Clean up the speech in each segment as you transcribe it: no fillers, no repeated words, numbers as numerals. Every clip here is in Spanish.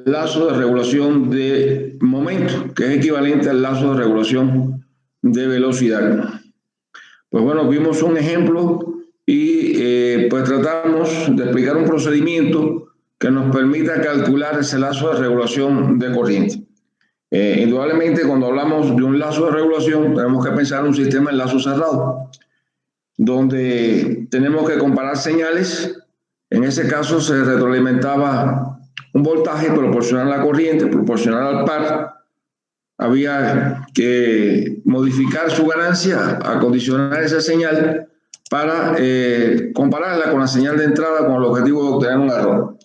lazo de regulación de momento, que es equivalente al lazo de regulación de velocidad. Pues bueno, vimos un ejemplo y pues tratamos de explicar un procedimiento que nos permita calcular ese lazo de regulación de corriente. Indudablemente, cuando hablamos de un lazo de regulación, tenemos que pensar en un sistema en lazo cerrado, donde tenemos que comparar señales. En ese caso se retroalimentaba un voltaje proporcional a la corriente, proporcional al par. Había que modificar su ganancia, acondicionar esa señal para compararla con la señal de entrada con el objetivo de obtener un error.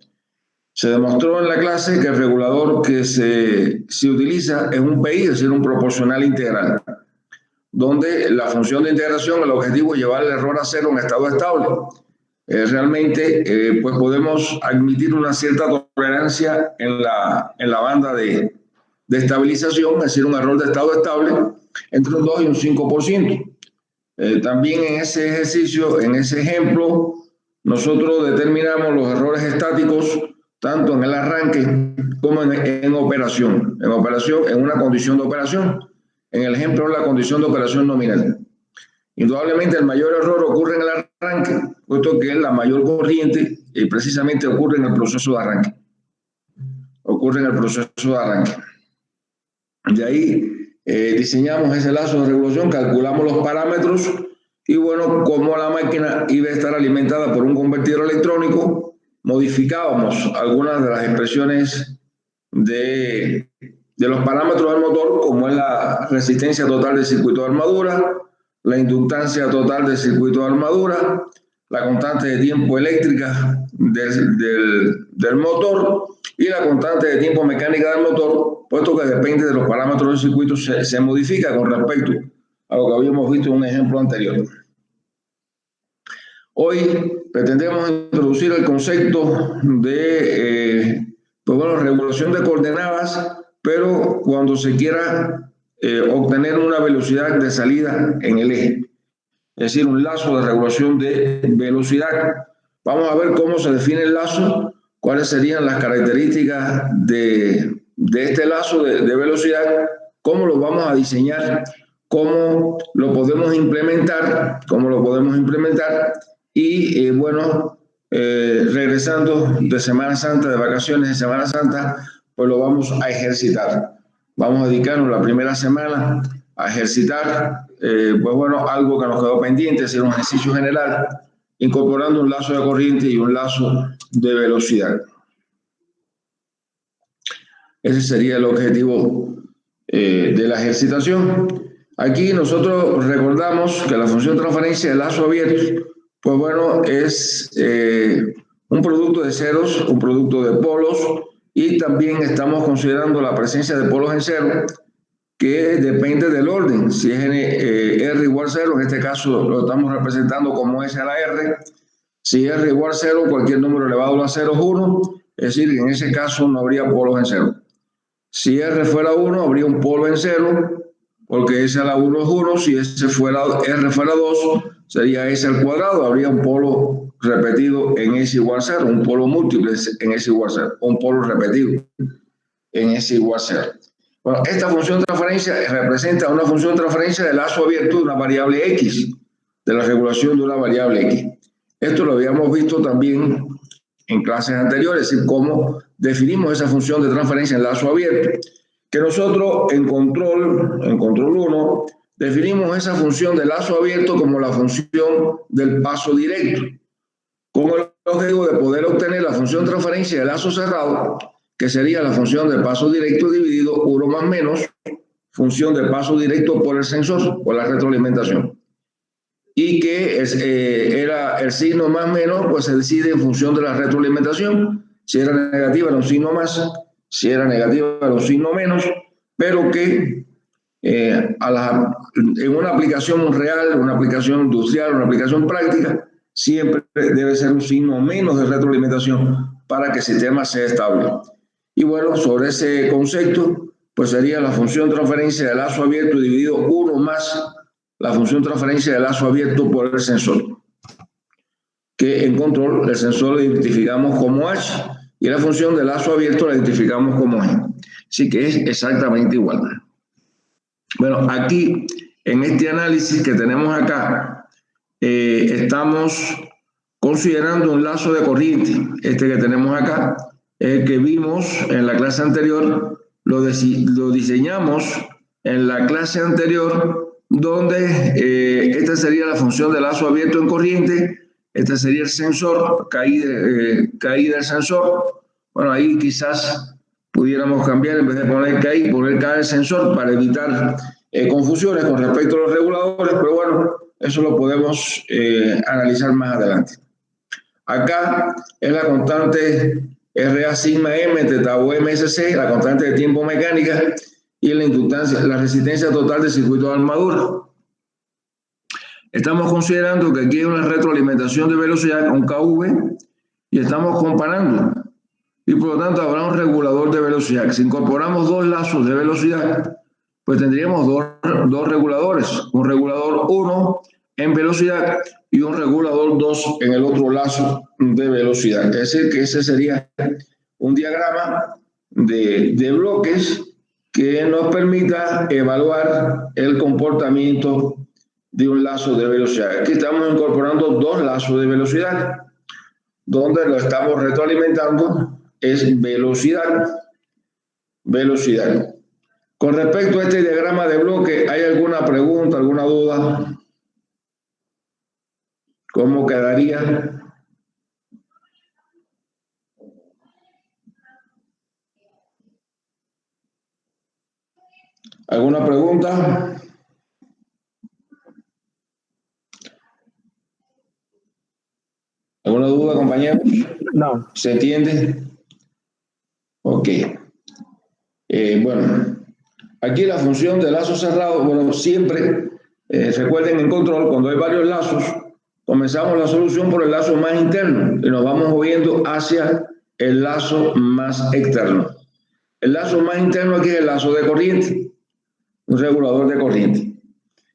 Se demostró en la clase que el regulador que se utiliza es un PI, es decir, un proporcional integral, donde la función de integración, el objetivo es llevar el error a cero en estado estable. Realmente pues podemos admitir una cierta tolerancia en la banda de estabilización, es decir, un error de estado estable entre un 2 y un 5%. También en ese ejercicio, en ese ejemplo, nosotros determinamos los errores estáticos tanto en el arranque como en operación. En una condición de operación. En el ejemplo, la condición de operación nominal. Indudablemente el mayor error ocurre en el arranque, puesto que la mayor corriente precisamente ocurre en el proceso de arranque. De ahí diseñamos ese lazo de regulación, calculamos los parámetros y bueno, como la máquina iba a estar alimentada por un convertidor electrónico, modificábamos algunas de las expresiones de los parámetros del motor, como es la resistencia total del circuito de armadura, la inductancia total del circuito de armadura, la constante de tiempo eléctrica del motor y la constante de tiempo mecánica del motor, puesto que depende de los parámetros del circuito, se modifica con respecto a lo que habíamos visto en un ejemplo anterior. Hoy pretendemos introducir el concepto de regulación de coordenadas, pero cuando se quiera obtener una velocidad de salida en el eje, es decir, un lazo de regulación de velocidad. Vamos a ver cómo se define el lazo, cuáles serían las características de este lazo de velocidad, cómo lo vamos a diseñar, cómo lo podemos implementar, y regresando de Semana Santa, de vacaciones de Semana Santa, pues lo vamos a ejercitar. Vamos a dedicarnos la primera semana a ejercitar, algo que nos quedó pendiente, hacer un ejercicio general, incorporando un lazo de corriente y un lazo de velocidad. Ese sería el objetivo de la ejercitación. Aquí nosotros recordamos que la función de transferencia de lazo abierto, es un producto de ceros, un producto de polos, y también estamos considerando la presencia de polos en cero, que depende del orden. Si es R igual 0, en este caso lo estamos representando como S a la R. Si R igual 0, cualquier número elevado a la 0 es 1, es decir, en ese caso no habría polos en 0. Si R fuera 1, habría un polo en 0, porque S a la 1 es 1. Si R fuera 2, sería S al cuadrado, habría un polo repetido en S igual 0, un polo múltiple en S igual 0, un polo repetido en S igual 0. Bueno, esta función de transferencia representa una función de transferencia de lazo abierto de una variable X, de la regulación de una variable X. Esto lo habíamos visto también en clases anteriores, es decir, cómo definimos esa función de transferencia en lazo abierto, que nosotros en control 1 definimos esa función de lazo abierto como la función del paso directo, con el objetivo de poder obtener la función de transferencia de lazo cerrado, que sería la función del paso directo dividido 1 más menos función del paso directo por el sensor, por la retroalimentación. Y que era el signo más menos, pues se decide en función de la retroalimentación. Si era negativa era un signo más, si era negativa era un signo menos, pero que en una aplicación real, una aplicación industrial, una aplicación práctica, siempre debe ser un signo menos de retroalimentación para que el sistema sea estable. Y bueno, sobre ese concepto, pues sería la función de transferencia de lazo abierto dividido 1 más la función de transferencia de lazo abierto por el sensor, que en control el sensor lo identificamos como H, y la función de lazo abierto la identificamos como G. Así que es exactamente igual. Bueno, aquí en este análisis que tenemos acá, estamos considerando un lazo de corriente. Este que tenemos acá, el que vimos en la clase anterior, lo diseñamos en la clase anterior, donde esta sería la función de lazo abierto en corriente, este sería el sensor, caída del sensor. Bueno, ahí quizás pudiéramos cambiar, en vez de poner K el sensor para evitar confusiones con respecto a los reguladores, pero bueno, eso lo podemos analizar más adelante. Acá es la constante RA sigma M teta O MSC, la constante de tiempo mecánica, y la inductancia, la resistencia total del circuito de armadura. Estamos considerando que aquí hay una retroalimentación de velocidad con KV y estamos comparando. Y por lo tanto habrá un regulador de velocidad. Si incorporamos dos lazos de velocidad, pues tendríamos dos reguladores. Un regulador 1 en velocidad y un regulador 2 en el otro lazo de velocidad. Es decir, que ese sería un diagrama de bloques que nos permita evaluar el comportamiento de un lazo de velocidad. Aquí estamos incorporando dos lazos de velocidad, donde lo estamos retroalimentando es velocidad. Con respecto a este diagrama de bloque, ¿hay alguna pregunta, alguna duda? ¿Cómo quedaría? ¿Alguna pregunta? ¿Alguna duda, compañeros? No. ¿Se entiende? Ok. Bueno, aquí la función de lazo cerrado, bueno, siempre, recuerden en control, cuando hay varios lazos, comenzamos la solución por el lazo más interno y nos vamos moviendo hacia el lazo más externo. El lazo más interno aquí es el lazo de corriente, un regulador de corriente.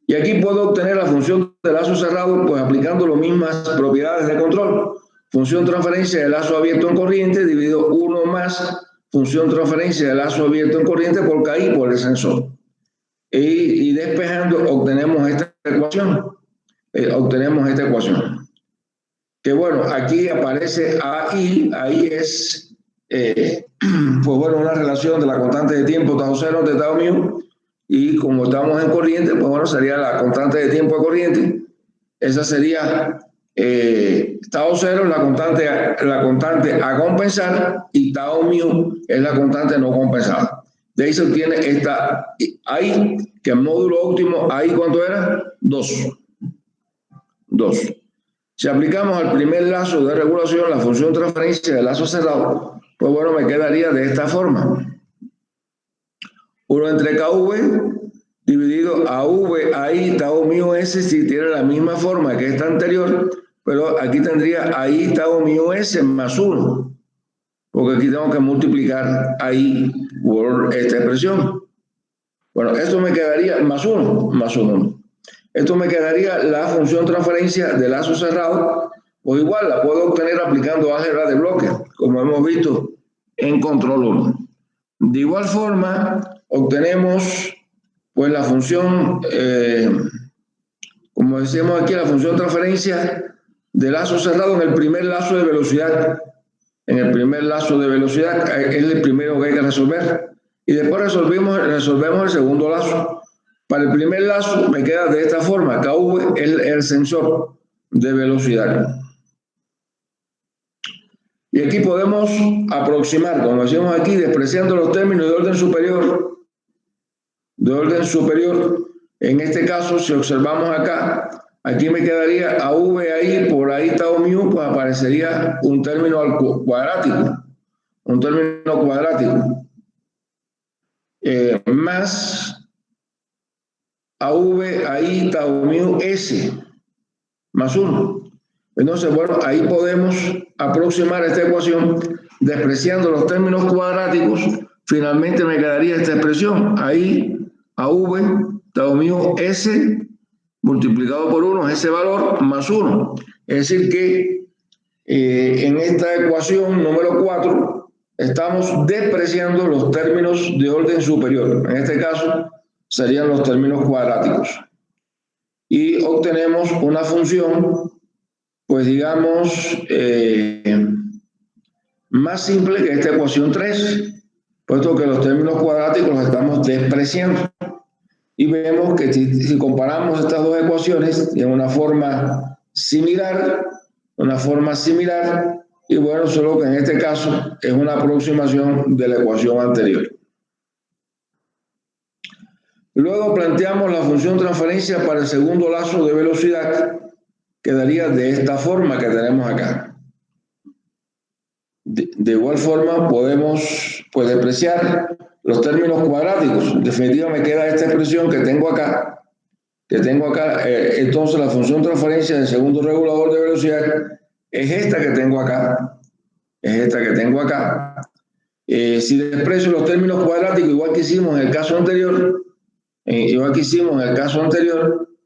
Y aquí puedo obtener la función de lazo cerrado, pues aplicando las mismas propiedades de control. Función transferencia de lazo abierto en corriente dividido 1 más función transferencia de lazo abierto en corriente por KI por el sensor. Y despejando obtenemos esta ecuación. Que bueno, aquí aparece AI, ahí es, pues bueno, una relación de la constante de tiempo tau 0 de tau mu, y como estamos en corriente, pues bueno, sería la constante de tiempo de corriente. Esa sería tau 0, la constante a compensar, y tau mu es la constante no compensada. De ahí se obtiene esta ahí, que el módulo óptimo, ahí ¿cuánto era? 2. Si aplicamos al primer lazo de regulación la función transferencia del lazo cerrado, pues bueno, me quedaría de esta forma. 1 entre KV dividido a V, ahí, tau mu S, si tiene la misma forma que esta anterior, pero aquí tendría ahí tau mu S más 1, porque aquí tengo que multiplicar ahí por esta expresión. Bueno, esto me quedaría más 1. Esto me quedaría la función transferencia de lazo cerrado, o igual la puedo obtener aplicando álgebra de bloques, como hemos visto en control 1. De igual forma, obtenemos pues la función, como decíamos aquí, la función transferencia de lazo cerrado en el primer lazo de velocidad. Es el primero que hay que resolver. Y después resolvemos el segundo lazo. Para el primer lazo me queda de esta forma. KV es el sensor de velocidad. Y aquí podemos aproximar, como decimos aquí, despreciando los términos de orden superior. En este caso, si observamos acá, aquí me quedaría AV ahí, por ahí tau mu, pues aparecería un término cuadrático. Más AV ahí tau mu S más 1. Entonces, bueno, ahí podemos aproximar esta ecuación despreciando los términos cuadráticos. Finalmente me quedaría esta expresión, ahí AV tau mu S multiplicado por 1 es ese valor más 1. Es decir que En esta ecuación número 4 estamos despreciando los términos de orden superior. En este caso serían los términos cuadráticos. Y obtenemos una función, pues digamos, más simple que esta ecuación 3, puesto que los términos cuadráticos los estamos despreciando. Y vemos que si comparamos estas dos ecuaciones en una forma similar, y bueno, solo que en este caso es una aproximación de la ecuación anterior. Luego planteamos la función transferencia para el segundo lazo de velocidad, quedaría de esta forma que tenemos acá. De igual forma podemos despreciar los términos cuadráticos. En definitiva me queda esta expresión que tengo acá. Entonces la función transferencia del segundo regulador de velocidad es esta que tengo acá. Si desprecio los términos cuadráticos igual que hicimos en el caso anterior,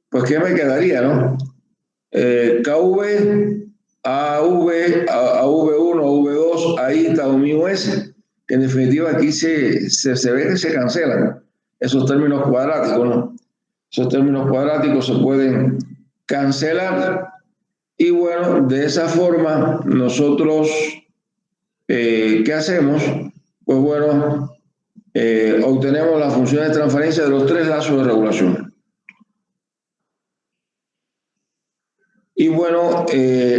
pues ¿qué me quedaría, no? KV, AV, AV1, AV2, ahí tau mu S, que en definitiva aquí se ve que se cancelan esos términos cuadráticos, ¿no? Esos términos cuadráticos se pueden cancelar y bueno, de esa forma nosotros, ¿qué hacemos? Pues bueno, obtenemos las funciones de transferencia de los tres lazos de regulación. Y bueno,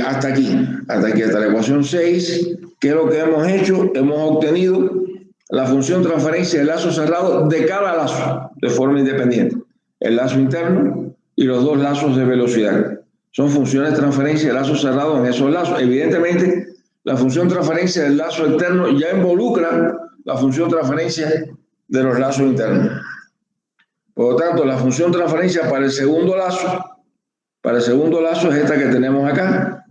hasta la ecuación 6, ¿qué es lo que hemos hecho? Hemos obtenido la función transferencia del lazo cerrado de cada lazo de forma independiente. El lazo interno y los dos lazos de velocidad. Son funciones de transferencia del lazo cerrado en esos lazos. Evidentemente, la función transferencia del lazo externo ya involucra la función transferencia de los lazos internos. Por lo tanto, la función transferencia para el segundo lazo es esta que tenemos acá.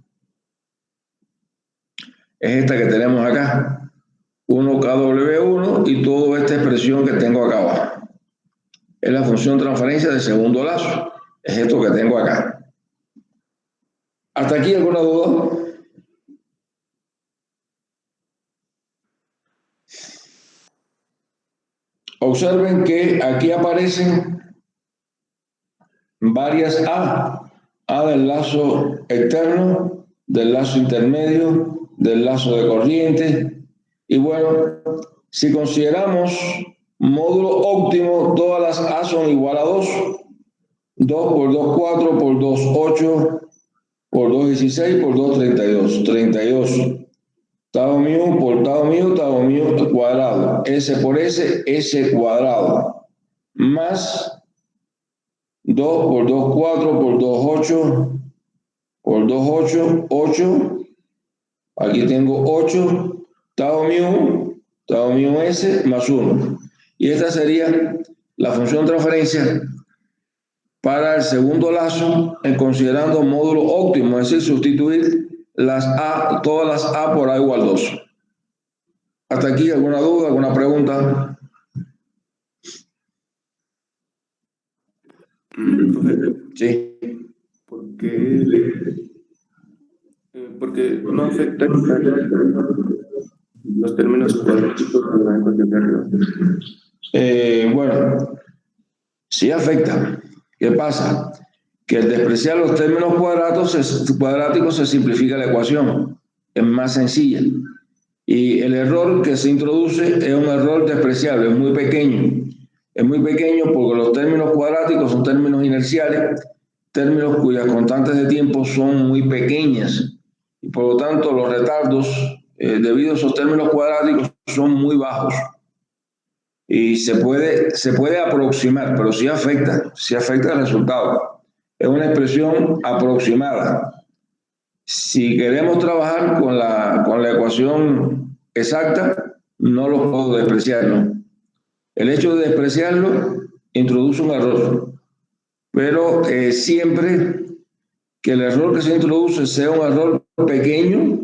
1kW1 y toda esta expresión que tengo acá abajo. Es la función transferencia del segundo lazo. Es esto que tengo acá. ¿Hasta aquí alguna duda? Observen que aquí aparecen varias A del lazo externo, del lazo intermedio, del lazo de corriente. Y bueno, si consideramos módulo óptimo, todas las A son igual a 2. 2 por 2, 4, por 2, 8, por 2, 16, por 2, 32. 32. Tau mu por tau mu cuadrado. S por S, S cuadrado. Más 2 por 2, 4, por 2, 8, por 2, 8, 8. Aquí tengo 8, tau mu S más 1. Y esta sería la función de transferencia para el segundo lazo, considerando módulo óptimo, es decir, sustituir todas las A por A igual 2. ¿Hasta aquí alguna duda, alguna pregunta? Sí. Porque no afecta los términos cuadráticos a la ecuación de arriba. Bueno, sí afecta. ¿Qué pasa? Que al despreciar los términos cuadráticos se simplifica la ecuación. Es más sencilla. Y el error que se introduce es un error despreciable, es muy pequeño. Es muy pequeño porque los términos cuadráticos son términos inerciales, términos cuyas constantes de tiempo son muy pequeñas. Y por lo tanto los retardos debido a esos términos cuadráticos son muy bajos. Y se puede aproximar, pero sí afecta el resultado. Es una expresión aproximada. Si queremos trabajar con la ecuación exacta, no lo puedo despreciar, ¿no? El hecho de despreciarlo introduce un error, pero siempre que el error que se introduce sea un error pequeño,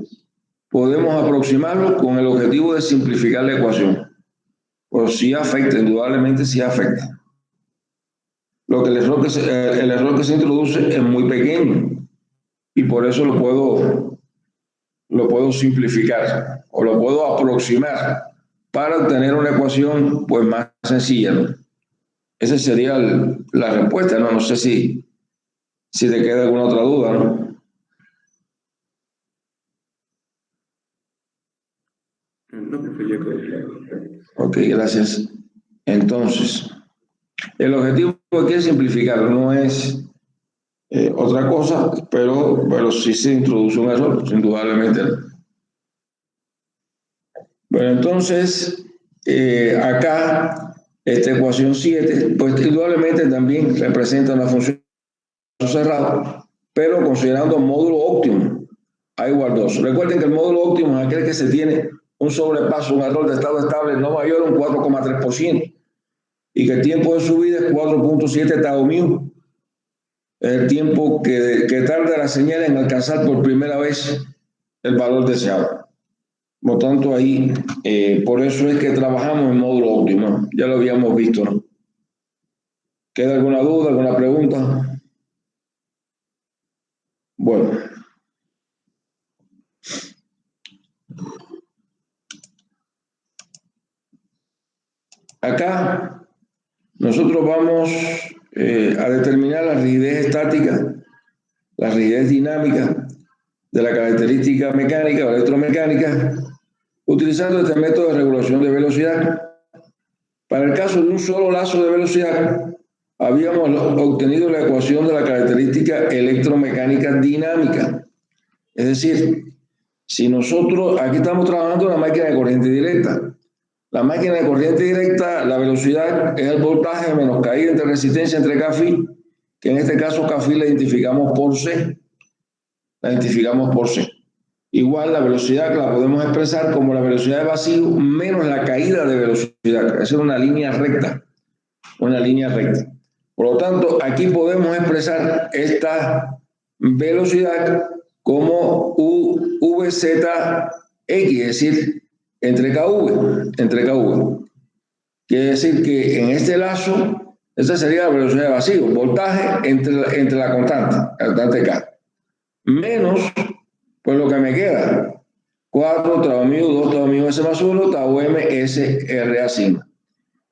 podemos aproximarlo con el objetivo de simplificar la ecuación. Pero sí afecta, indudablemente sí afecta. El error que se introduce es muy pequeño y por eso lo puedo lo puedo simplificar o lo puedo aproximar para obtener una ecuación pues más sencilla, ¿no? Esa sería la respuesta, ¿no? No sé si te queda alguna otra duda, ¿no? No, profe, ya quedó claro. Ok, gracias. Entonces, el objetivo aquí es simplificar, no es otra cosa, pero sí se introduce un error, indudablemente. Bueno, entonces, acá, esta ecuación 7, pues indudablemente también representa una función cerrada, pero considerando módulo óptimo, A igual 2. Recuerden que el módulo óptimo es aquel que se tiene un sobrepaso, un error de estado estable no mayor a un 4,3% y que el tiempo de subida es 4,7 tau mu. Es el tiempo que tarda la señal en alcanzar por primera vez el valor deseado. Por lo tanto, ahí, por eso es que trabajamos en módulo óptimo. Ya lo habíamos visto, ¿no? ¿Queda alguna duda, alguna pregunta? Bueno. Acá nosotros vamos a determinar la rigidez estática, la rigidez dinámica de la característica mecánica o electromecánica, utilizando este método de regulación de velocidad. Para el caso de un solo lazo de velocidad, habíamos obtenido la ecuación de la característica electromecánica dinámica. Es decir, si nosotros, aquí estamos trabajando en una máquina de corriente directa. La máquina de corriente directa, la velocidad es el voltaje menos caída entre resistencia entre Kφ, que en este caso Kφ la identificamos por C. La identificamos por C. Igual la velocidad que la podemos expresar como la velocidad de vacío menos la caída de velocidad. Es una línea recta. Una línea recta. Por lo tanto, aquí podemos expresar esta velocidad como VZX, es decir, entre KV. Quiere decir que en este lazo, esta sería la velocidad de vacío, voltaje entre la constante K, menos, pues lo que me queda, 4 tau mu, 2 tau mu S más 1, tau M S R A sigma.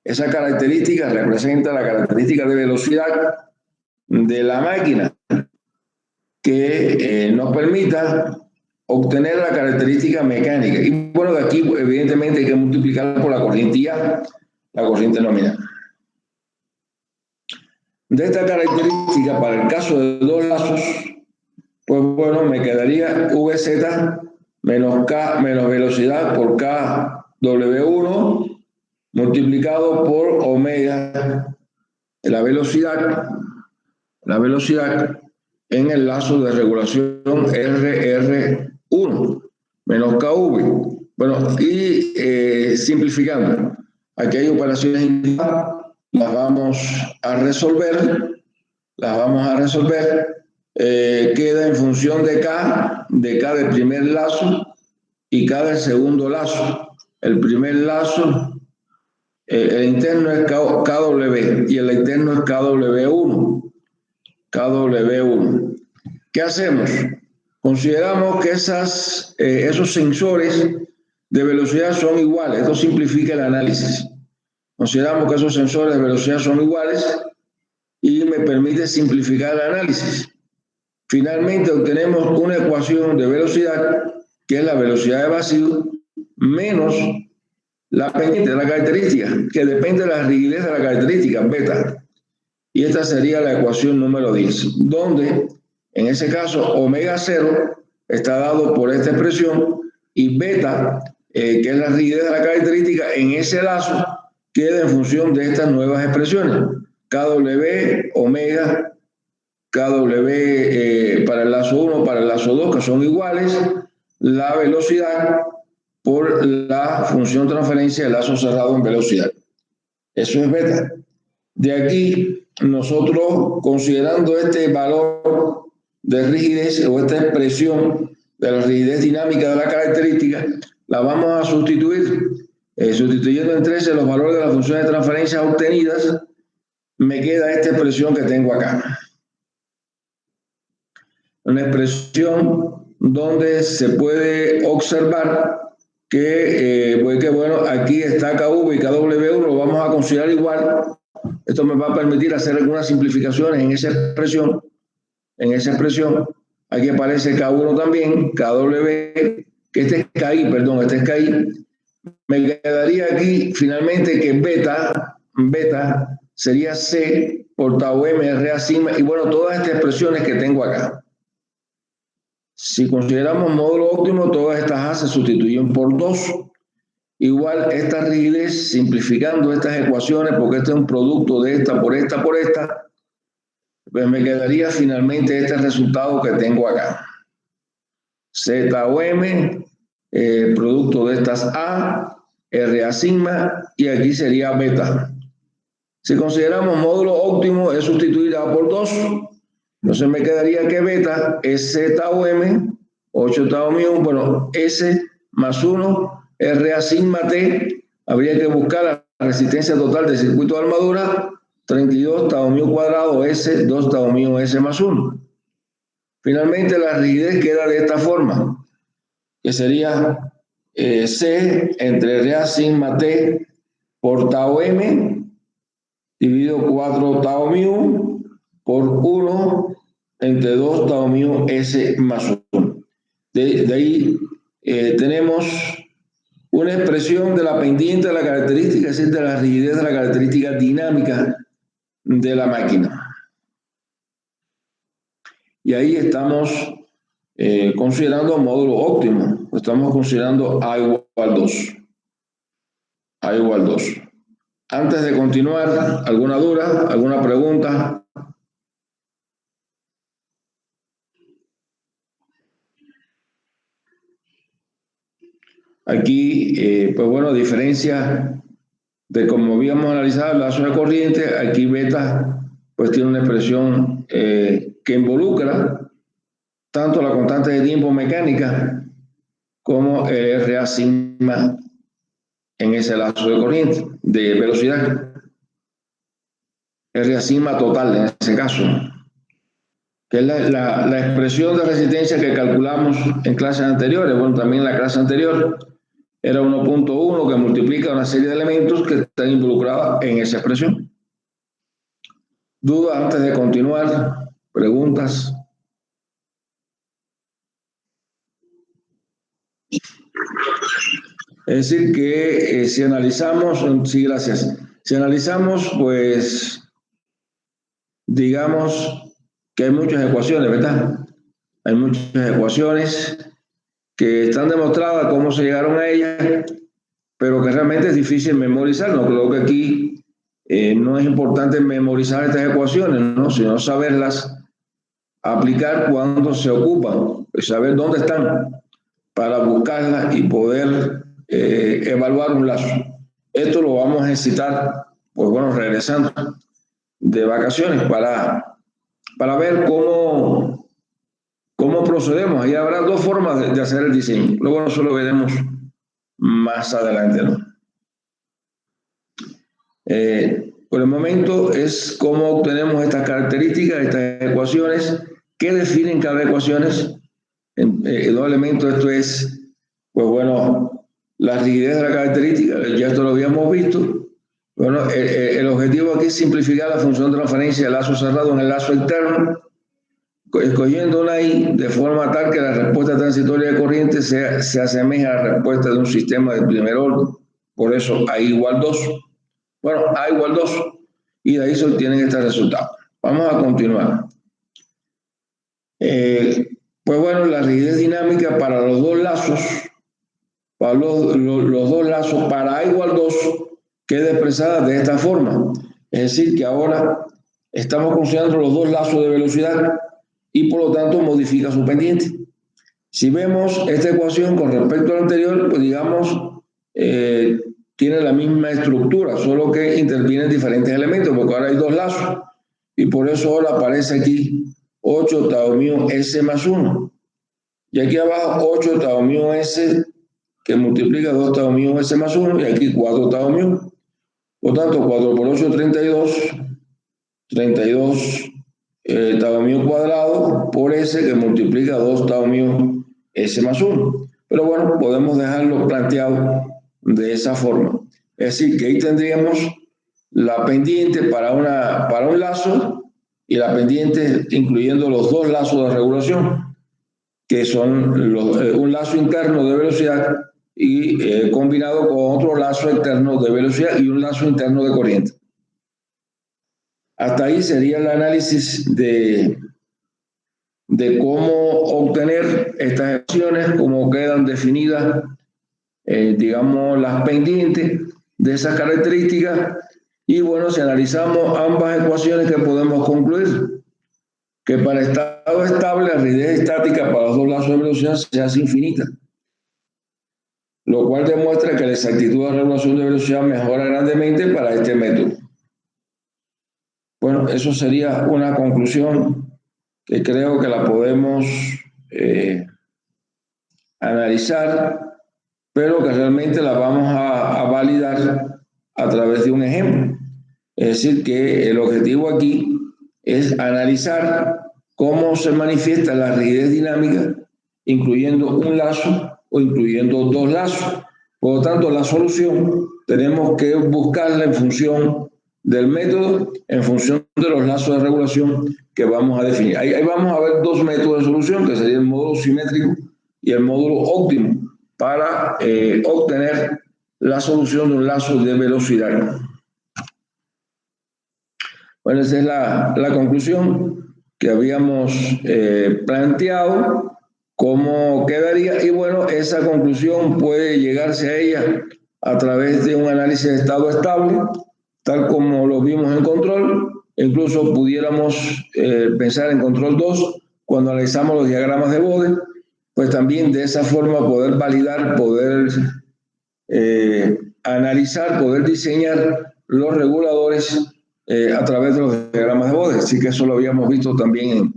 Esa característica representa la característica de velocidad de la máquina que nos permita obtener la característica mecánica. Y bueno, de aquí evidentemente hay que multiplicar por la corriente IA, la corriente nominal. De esta característica, para el caso de dos lazos, pues bueno, me quedaría VZ menos K menos velocidad por KW1 multiplicado por omega, la velocidad en el lazo de regulación RR1 menos KV. Bueno, y simplificando, aquí hay operaciones las vamos a resolver, queda en función de K del primer lazo y K del segundo lazo. El primer lazo, el interno es KW y el externo es KW1. ¿Qué hacemos? Consideramos que esos sensores de velocidad son iguales. Esto simplifica el análisis. Consideramos que esos sensores de velocidad son iguales y me permite simplificar el análisis. Finalmente obtenemos una ecuación de velocidad que es la velocidad de vacío menos la pendiente de la característica, que depende de la rigidez de la característica, beta. Y esta sería la ecuación número 10, donde en ese caso omega 0 está dado por esta expresión y beta, que es la rigidez de la característica, en ese lazo queda en función de estas nuevas expresiones. KW, omega, KW para el lazo 1, para el lazo 2, que son iguales, la velocidad por la función transferencia del lazo cerrado en velocidad. Eso es beta. De aquí, nosotros, considerando este valor de rigidez o esta expresión de la rigidez dinámica de la característica, la vamos a sustituir. Sustituyendo entre ellos los valores de las funciones de transferencia obtenidas, me queda esta expresión que tengo acá. Una expresión donde se puede observar que bueno, aquí está KV y KW, lo vamos a considerar igual. Esto me va a permitir hacer algunas simplificaciones en esa expresión. Aquí aparece K1 también, KW, que este es KI, perdón, este es KI. Me quedaría aquí finalmente que beta sería C por tau M, RA sigma, y bueno, todas estas expresiones que tengo acá. Si consideramos módulo óptimo, todas estas A se sustituyen por 2. Igual esta rigidez, simplificando estas ecuaciones, porque este es un producto de esta por esta por esta, pues me quedaría finalmente este resultado que tengo acá. ZOM, producto de estas A, RA sigma, y aquí sería beta. Si consideramos módulo óptimo, es sustituir A por 2. Entonces me quedaría que beta es ZOM, 8 tau mu, bueno, S más 1, RA sigma T, habría que buscar la resistencia total del circuito de armadura, 32 tau mu cuadrado S, 2 tau mu S más 1. Finalmente la rigidez queda de esta forma, que sería C entre RA sigma T por tau M, dividido 4 tau mu por 1 entre 2 tau mu S más 1. De ahí tenemos una expresión de la pendiente de la característica, es decir, de la rigidez de la característica dinámica de la máquina. Y ahí estamos considerando módulo óptimo, estamos considerando A igual 2. A igual 2. Antes de continuar, ¿alguna duda? ¿Alguna pregunta? Aquí, pues bueno, a diferencia de como habíamos analizado el lazo de corriente, aquí beta pues tiene una expresión que involucra tanto la constante de tiempo mecánica como el RA sigma en ese lazo de corriente, de velocidad. RA sigma total en ese caso, que es la expresión de resistencia que calculamos en clases anteriores. Bueno, también en la clase anterior era 1.1 que multiplica una serie de elementos que están involucrados en esa expresión. ¿Dudas antes de continuar? ¿Preguntas? Es decir que si analizamos, sí, gracias. Si analizamos, pues, digamos que hay muchas ecuaciones, ¿verdad? Hay muchas ecuaciones que están demostradas cómo se llegaron a ellas, pero que realmente es difícil memorizar. No creo que aquí no es importante memorizar estas ecuaciones, ¿no? Sino saberlas aplicar cuando se ocupan, saber dónde están para buscarlas y poder evaluar un lazo. Esto lo vamos a necesitar, pues bueno, regresando de vacaciones para ver cómo procedemos. Ahí habrá dos formas de hacer el diseño. Luego eso lo veremos más adelante, ¿no? Por el momento es cómo obtenemos estas características, estas ecuaciones, qué definen cada ecuación. Dos elementos, esto es, pues bueno, la rigidez de la característica, ya esto lo habíamos visto. Bueno, el objetivo aquí es simplificar la función de transferencia del lazo cerrado en el lazo interno, escogiendo una I de forma tal que la respuesta transitoria de corriente se asemeje a la respuesta de un sistema de primer orden. Por eso A igual 2. Bueno, A igual 2. Y de ahí se obtienen este resultado. Vamos a continuar. Pues bueno, la rigidez dinámica para los dos lazos, para los dos lazos, para A igual 2, queda expresada de esta forma. Es decir, que ahora estamos considerando los dos lazos de velocidad y por lo tanto modifica su pendiente. Si vemos esta ecuación con respecto a la anterior, pues digamos, tiene la misma estructura, solo que intervienen diferentes elementos, porque ahora hay dos lazos, y por eso ahora aparece aquí 8 tau mu S más 1. Y aquí abajo 8 tau mu S, que multiplica 2 tau mu S más 1, y aquí 4 tau mu. Por tanto, 4 por 8, 32. 32 tau mu cuadrado por S, que multiplica 2 tau mu S+1. Pero bueno, podemos dejarlo planteado de esa forma. Es decir, que ahí tendríamos la pendiente para un lazo y la pendiente incluyendo los dos lazos de regulación, que son un lazo interno de velocidad y combinado con otro lazo externo de velocidad y un lazo interno de corriente. Hasta ahí sería el análisis de cómo obtener estas ecuaciones, cómo quedan definidas, digamos, las pendientes de esas características. Y bueno, si analizamos ambas ecuaciones, que podemos concluir que para estado estable la rigidez estática para los dos lazos de velocidad se hace infinita, lo cual demuestra que la exactitud de regulación de velocidad mejora grandemente para este método. Bueno, eso sería una conclusión que creo que la podemos analizar, pero que realmente la vamos a validar a través de un ejemplo. Es decir, que el objetivo aquí es analizar cómo se manifiesta la rigidez dinámica, incluyendo un lazo o incluyendo dos lazos. Por lo tanto, la solución tenemos que buscarla en función del método, en función de los lazos de regulación que vamos a definir. Ahí vamos a ver dos métodos de solución, que sería el módulo simétrico y el módulo óptimo, para obtener la solución de un lazo de velocidad. Bueno, esa es la conclusión que habíamos planteado, cómo quedaría, y bueno, esa conclusión puede llegarse a ella a través de un análisis de estado estable, tal como lo vimos en control. Incluso pudiéramos pensar en control 2 cuando analizamos los diagramas de Bode, pues también de esa forma poder validar, poder analizar, poder diseñar los reguladores a través de los diagramas de Bode. Así que eso lo habíamos visto también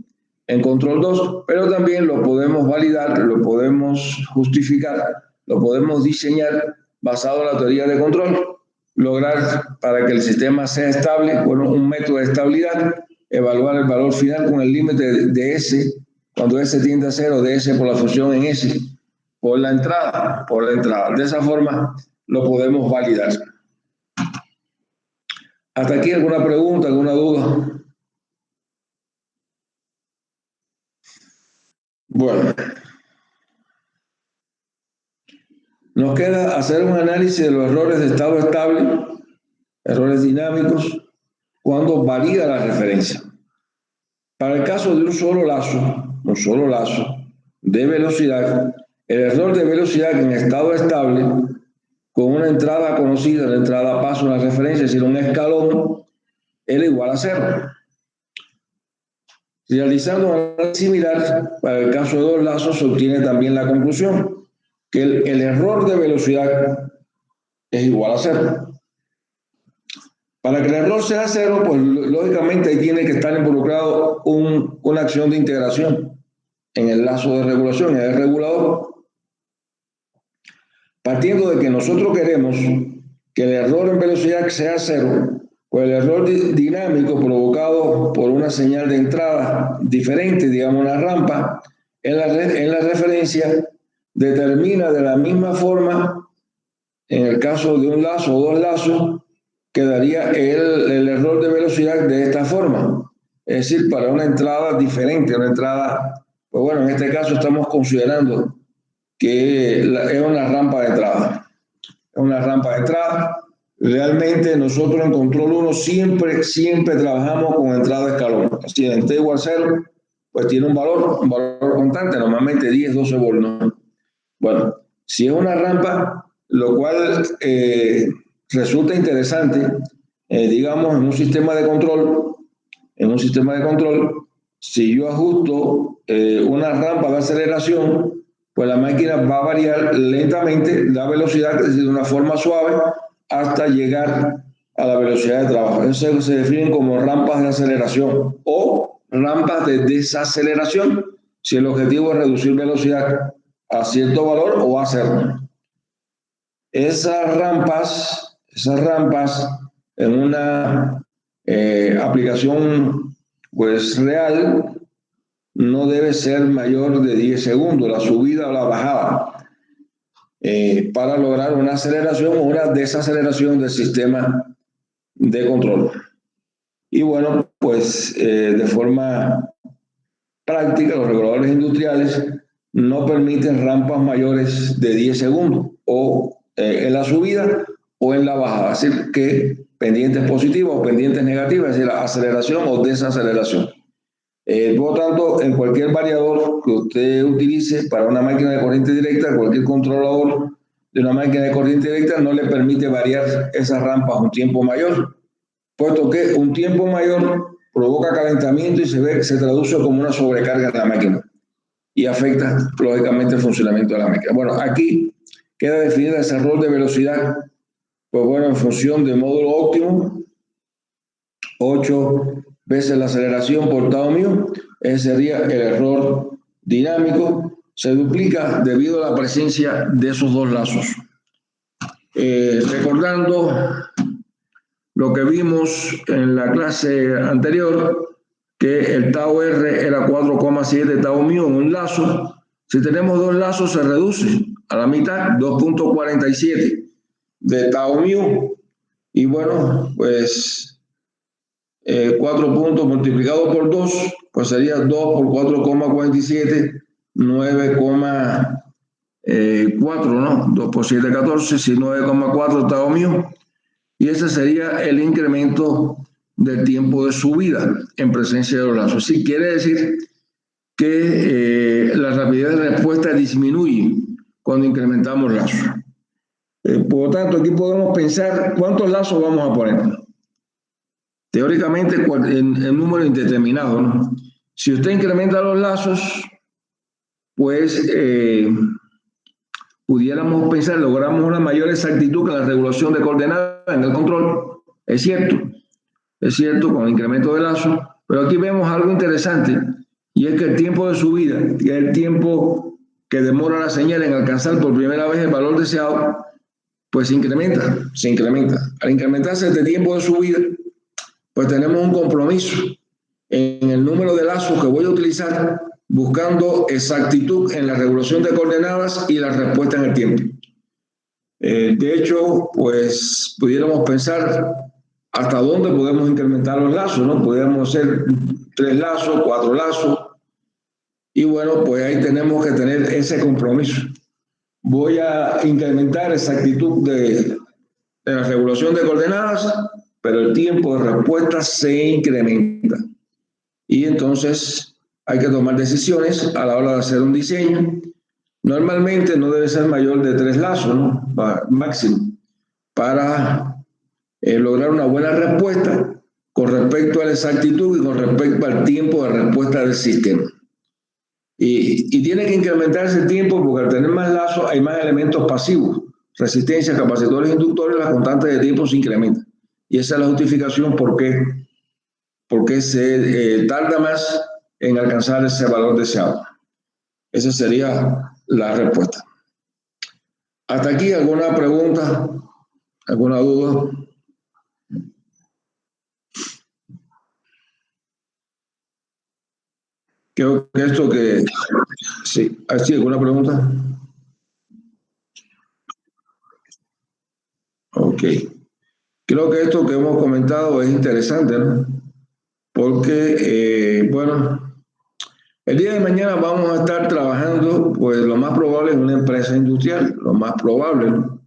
en control 2, pero también lo podemos validar, lo podemos justificar, lo podemos diseñar basado en la teoría de control, lograr para que el sistema sea estable, bueno, un método de estabilidad, evaluar el valor final con el límite de S, cuando S tiende a 0, de S por la función en S, por la entrada. De esa forma lo podemos validar. ¿Hasta aquí alguna pregunta, alguna duda? Bueno, nos queda hacer un análisis de los errores de estado estable, errores dinámicos, cuando varía la referencia. Para el caso de un solo lazo de velocidad, el error de velocidad en estado estable, con una entrada conocida, la entrada paso, una referencia, es decir, un escalón, era igual a 0. Realizando un análisis similar, para el caso de dos lazos, se obtiene también la conclusión que el error de velocidad es igual a 0. Para que el error sea 0, pues lógicamente ahí tiene que estar involucrado una acción de integración en el lazo de regulación, en el regulador. Partiendo de que nosotros queremos que el error en velocidad sea 0, pues el error dinámico provocado por una señal de entrada diferente, digamos una rampa, en la referencia determina de la misma forma, en el caso de un lazo o dos lazos, quedaría el error de velocidad de esta forma. Es decir, para una entrada diferente, una entrada, pues bueno, en este caso estamos considerando que es una rampa de entrada. Es una rampa de entrada. Realmente nosotros en control 1 siempre trabajamos con entrada de escalón. Si en T igual 0, pues tiene un valor constante, normalmente 10, 12 volts, ¿no? Bueno, si es una rampa, lo cual resulta interesante, digamos, en un sistema de control, si yo ajusto una rampa de aceleración, pues la máquina va a variar lentamente la velocidad, es decir, de una forma suave, hasta llegar a la velocidad de trabajo. Eso se definen como rampas de aceleración o rampas de desaceleración, si el objetivo es reducir velocidad a cierto valor o a 0. Esas rampas en una aplicación pues real, no debe ser mayor de 10 segundos, la subida o la bajada, para lograr una aceleración o una desaceleración del sistema de control. Y bueno, pues de forma práctica, los reguladores industriales no permiten rampas mayores de 10 segundos o en la subida o en la bajada, es decir, que pendientes positivas o pendientes negativas, es decir, aceleración o desaceleración. Por lo tanto, en cualquier variador que usted utilice para una máquina de corriente directa, cualquier controlador de una máquina de corriente directa no le permite variar esas rampas un tiempo mayor, puesto que un tiempo mayor provoca calentamiento y se traduce como una sobrecarga de la máquina y afecta lógicamente el funcionamiento de la máquina. Bueno, aquí queda definida ese rol de velocidad, pues bueno, en función del módulo óptimo, 8 veces la aceleración por tau mu, ese sería el error dinámico, se duplica debido a la presencia de esos dos lazos. Recordando lo que vimos en la clase anterior, que el tau R era 4,7 tau mu en un lazo. Si tenemos dos lazos se reduce a la mitad, 2,47 de tau mu. Y bueno, pues 4 puntos multiplicado por 2, pues sería 2 por 4,47, 9,4, ¿no? 2 por 7, 14, si 9,4 tau mu. Y ese sería el incremento del tiempo de subida en presencia de los lazos. Sí, quiere decir que la rapidez de respuesta disminuye cuando incrementamos lazos. Por lo tanto, aquí podemos pensar cuántos lazos vamos a poner. Teóricamente, en número indeterminado, ¿no? Si usted incrementa los lazos, pues pudiéramos pensar, logramos una mayor exactitud que la regulación de coordenadas en el control. Es cierto, con el incremento de lazo, pero aquí vemos algo interesante, y es que el tiempo de subida, que es el tiempo que demora la señal en alcanzar por primera vez el valor deseado, pues se incrementa. Al incrementarse este tiempo de subida, pues tenemos un compromiso en el número de lazos que voy a utilizar, buscando exactitud en la regulación de coordenadas y la respuesta en el tiempo. De hecho, pues pudiéramos pensar hasta dónde podemos incrementar los lazos, ¿no? Podríamos hacer 3 lazos, 4 lazos, y bueno, pues ahí tenemos que tener ese compromiso. Voy a incrementar exactitud de la regulación de coordenadas, pero el tiempo de respuesta se incrementa. Y entonces hay que tomar decisiones a la hora de hacer un diseño. Normalmente no debe ser mayor de 3 lazos, ¿no? Máximo, para lograr una buena respuesta con respecto a la exactitud y con respecto al tiempo de respuesta del sistema. Y tiene que incrementarse el tiempo porque al tener más lazos hay más elementos pasivos, resistencias, capacitores, inductores, la constante de tiempo se incrementa. Y esa es la justificación por qué se tarda más en alcanzar ese valor deseado. Esa sería la respuesta. ¿Hasta aquí alguna pregunta? ¿Alguna duda? Creo que esto que... Sí, ¿sí? ¿Alguna pregunta? Ok. Creo que esto que hemos comentado es interesante, ¿no? Porque, bueno, el día de mañana vamos a estar trabajando, pues lo más probable en una empresa industrial, lo más probable, ¿no?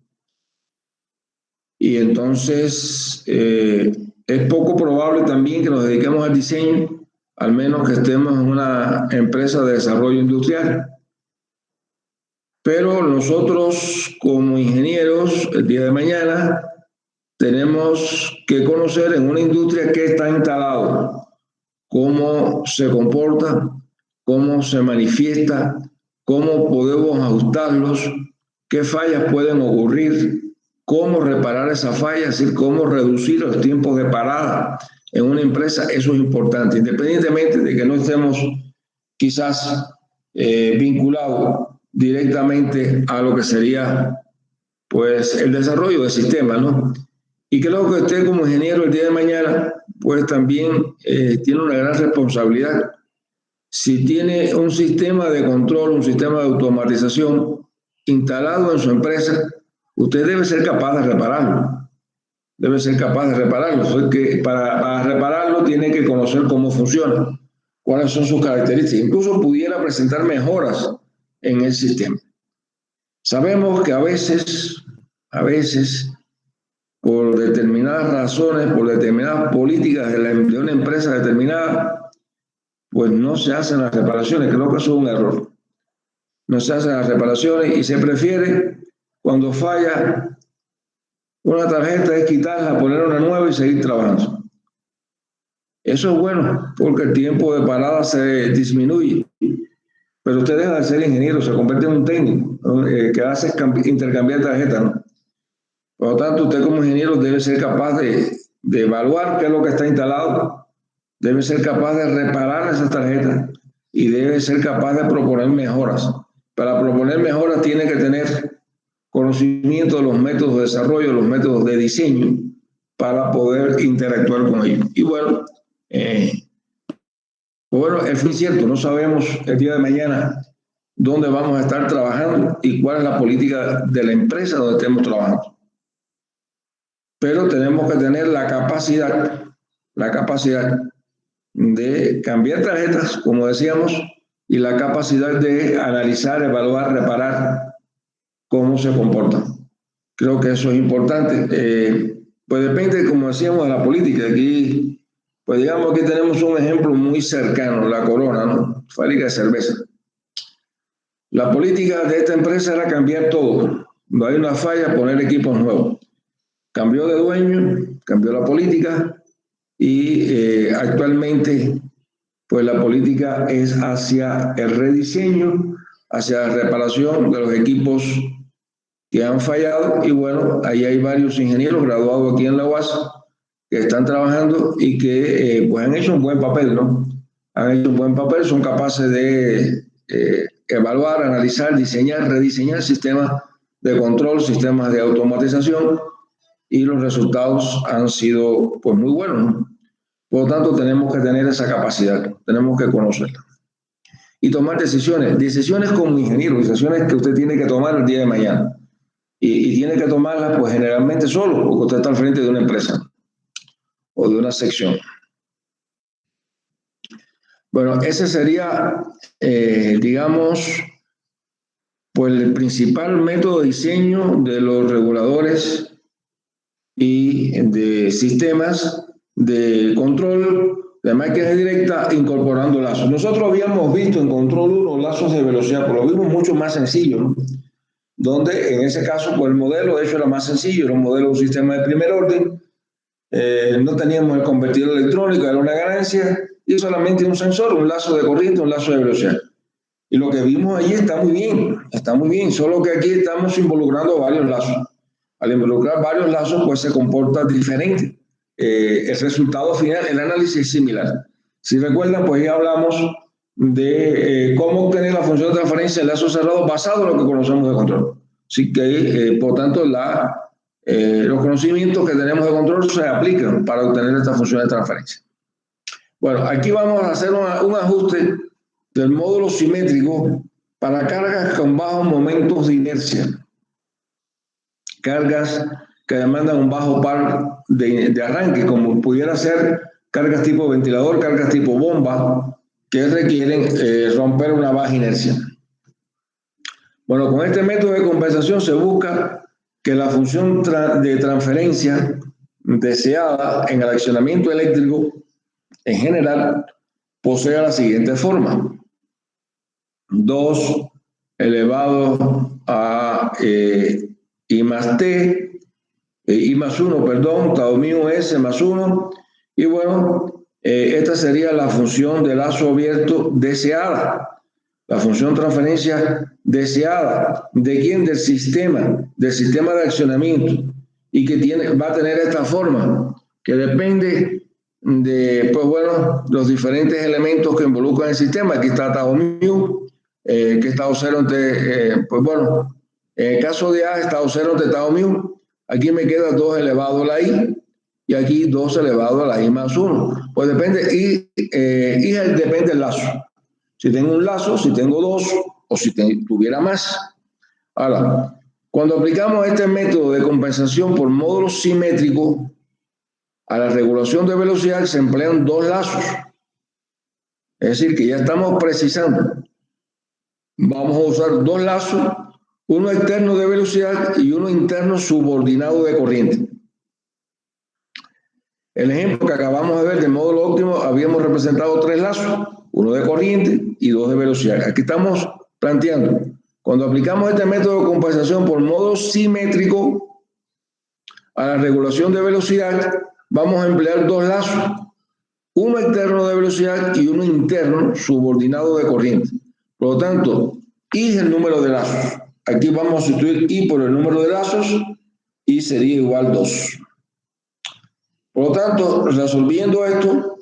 Y entonces es poco probable también que nos dediquemos al diseño, al menos que estemos en una empresa de desarrollo industrial. Pero nosotros como ingenieros, el día de mañana, tenemos que conocer en una industria qué está instalado, cómo se comporta, cómo se manifiesta, cómo podemos ajustarlos, qué fallas pueden ocurrir, cómo reparar esas fallas, es decir, cómo reducir los tiempos de parada en una empresa. Eso es importante, independientemente de que no estemos quizás vinculados directamente a lo que sería pues el desarrollo del sistema, ¿no? Y creo que usted como ingeniero el día de mañana pues también tiene una gran responsabilidad, si tiene un sistema de control, un sistema de automatización instalado en su empresa, usted debe ser capaz de repararlo. Debe ser capaz de repararlo. Porque para repararlo tiene que conocer cómo funciona, cuáles son sus características. Incluso pudiera presentar mejoras en el sistema. Sabemos que a veces, por determinadas razones, por determinadas políticas de una empresa determinada, pues no se hacen las reparaciones. Creo que eso es un error. No se hacen las reparaciones y se prefiere, cuando falla una tarjeta, es quitarla, poner una nueva y seguir trabajando. Eso es bueno, porque el tiempo de parada se disminuye. Pero usted deja de ser ingeniero, se convierte en un técnico, ¿no? Que hace intercambiar tarjetas, ¿no? Por lo tanto, usted como ingeniero debe ser capaz de evaluar qué es lo que está instalado, debe ser capaz de reparar esas tarjetas y debe ser capaz de proponer mejoras. Para proponer mejoras tiene que tener conocimiento de los métodos de desarrollo, los métodos de diseño, para poder interactuar con ellos. Y bueno, es muy cierto, no sabemos el día de mañana dónde vamos a estar trabajando y cuál es la política de la empresa donde estemos trabajando. Pero tenemos que tener la capacidad de cambiar tarjetas, como decíamos, y la capacidad de analizar, evaluar, reparar cómo se comportan. Creo que eso es importante. Pues depende, como decíamos, de la política. Aquí, pues digamos que tenemos un ejemplo muy cercano, la Corona, ¿no? Fábrica de cerveza. La política de esta empresa era cambiar todo. No hay una falla, poner equipos nuevos. Cambió de dueño, cambió la política y actualmente pues la política es hacia el rediseño, hacia la reparación de los equipos que han fallado. Y bueno, ahí hay varios ingenieros graduados aquí en la UAS que están trabajando y que pues han hecho un buen papel, ¿no? Han hecho un buen papel, son capaces de evaluar, analizar, diseñar, rediseñar sistemas de control, sistemas de automatización, y los resultados han sido pues muy buenos, ¿no? Por lo tanto, tenemos que tener esa capacidad, tenemos que conocerla y tomar decisiones como ingeniero, decisiones que usted tiene que tomar el día de mañana y tiene que tomarlas pues generalmente solo, porque usted está al frente de una empresa o de una sección. Bueno, ese sería, digamos, pues el principal método de diseño de los reguladores y de sistemas de control de máquinas directas incorporando lazos. Nosotros habíamos visto en Control 1 lazos de velocidad, pero lo vimos mucho más sencillo, ¿no? Donde en ese caso pues el modelo de hecho era más sencillo, era un modelo de un sistema de primer orden, no teníamos el convertidor electrónico, era una ganancia, y solamente un sensor, un lazo de corriente, un lazo de velocidad. Y lo que vimos allí está muy bien, solo que aquí estamos involucrando varios lazos. Al involucrar varios lazos, pues se comporta diferente. El resultado final, el análisis es similar. Si recuerdan, pues ya hablamos de cómo obtener la función de transferencia de lazos cerrados basado en lo que conocemos de control. Así que, por tanto, los conocimientos que tenemos de control se aplican para obtener esta función de transferencia. Bueno, aquí vamos a hacer un ajuste del módulo simétrico para cargas con bajos momentos de inercia. Cargas que demandan un bajo par de arranque, como pudiera ser cargas tipo ventilador, cargas tipo bomba, que requieren romper una baja inercia. Bueno, con este método de compensación se busca que la función de transferencia deseada en el accionamiento eléctrico en general posea la siguiente forma: 2 elevado a I más T, I más 1, perdón, tau mu S más 1, y bueno, esta sería la función de lazo abierto deseada, la función transferencia deseada. ¿De quién? Del sistema de accionamiento, y que va a tener esta forma, que depende de, pues bueno, los diferentes elementos que involucran el sistema. Aquí está tau mu, que es tau 0 entre, pues bueno, en el caso de A es tau 0 entre tau mu. Aquí me queda 2 elevado a la I, y aquí 2 elevado a la I más 1. Pues depende, y depende del lazo. Si tengo un lazo, si tengo dos o si tuviera más. Ahora, cuando aplicamos este método de compensación por módulo simétrico a la regulación de velocidad se emplean dos lazos. Es decir, que ya estamos precisando. Vamos a usar dos lazos, uno externo de velocidad y uno interno subordinado de corriente. El ejemplo que acabamos de ver del módulo óptimo, habíamos representado tres lazos, uno de corriente y dos de velocidad. Aquí estamos planteando, cuando aplicamos este método de compensación por módulo simétrico a la regulación de velocidad, vamos a emplear dos lazos, uno externo de velocidad y uno interno subordinado de corriente. Por lo tanto, I es el número de lazos. Aquí vamos a sustituir I por el número de lazos y sería igual 2. Por lo tanto, resolviendo esto,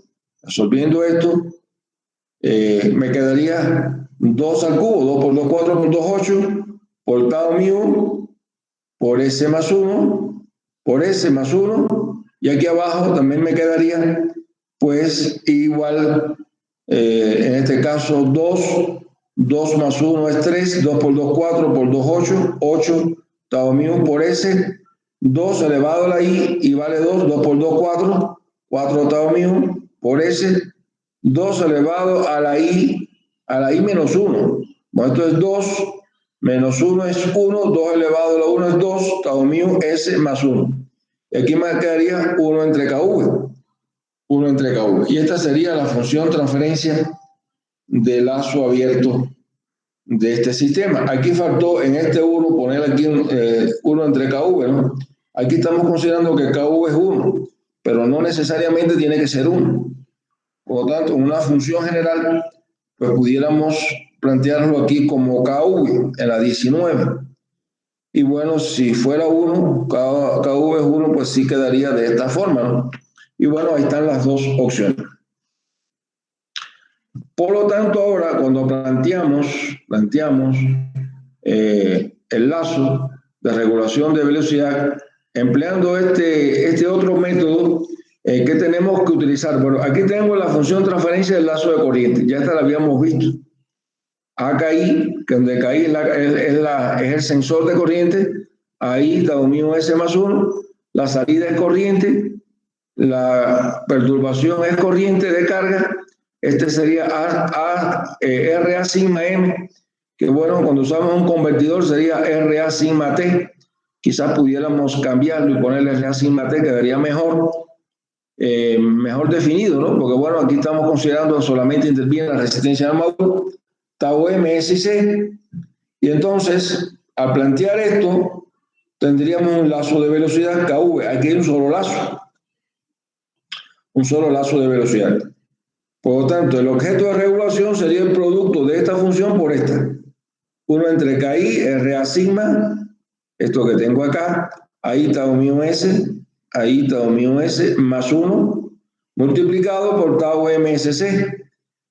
me quedaría 2 al cubo, 2 por 2, 4 por 2, 8, por tau mu, por S más 1, por S más 1, y aquí abajo también me quedaría, pues, igual, en este caso, 2 más 1 es 3, 2 por 2, 4, por 2, 8, 8, tau mu por S, 2 elevado a la I, y vale 2, 2 por 2, 4, 4 tau mu por S, 2 elevado a la I menos 1. Bueno, esto es 2, menos 1 es 1, 2 elevado a la 1 es 2, tau mu S más 1. Y aquí me quedaría 1 entre KV. 1 entre KV. Y esta sería la función transferencia de lazo abierto de este sistema. Aquí faltó en este 1 poner aquí 1 entre KV, ¿no? Aquí estamos considerando que KV es 1, pero no necesariamente tiene que ser 1. Por lo tanto, una función general, pues pudiéramos plantearlo aquí como KV en la 19. Y bueno, si fuera 1, KV es 1, pues sí quedaría de esta forma, ¿no? Y bueno, ahí están las dos opciones. Por lo tanto, ahora cuando planteamos el lazo de regulación de velocidad, empleando este otro método, ¿qué tenemos que utilizar? Bueno, aquí tengo la función transferencia del lazo de corriente, ya esta la habíamos visto. AKI, que donde KI es el sensor de corriente, ahí tau mu S más 1, la salida es corriente, la perturbación es corriente de carga, este sería RA sigma M, que bueno, cuando usamos un convertidor sería RA sigma T, quizás pudiéramos cambiarlo y ponerle RA sigma T, quedaría mejor definido, ¿no? Porque bueno, aquí estamos considerando que solamente interviene la resistencia del módulo, tau M, S y C, y entonces, al plantear esto, tendríamos un lazo de velocidad KV, aquí hay un solo lazo de velocidad. Por lo tanto, el objeto de regulación sería el producto de esta función por esta. 1 entre KI, RA sigma, esto que tengo acá, ahí tau mu S, más 1, multiplicado por tau MSC.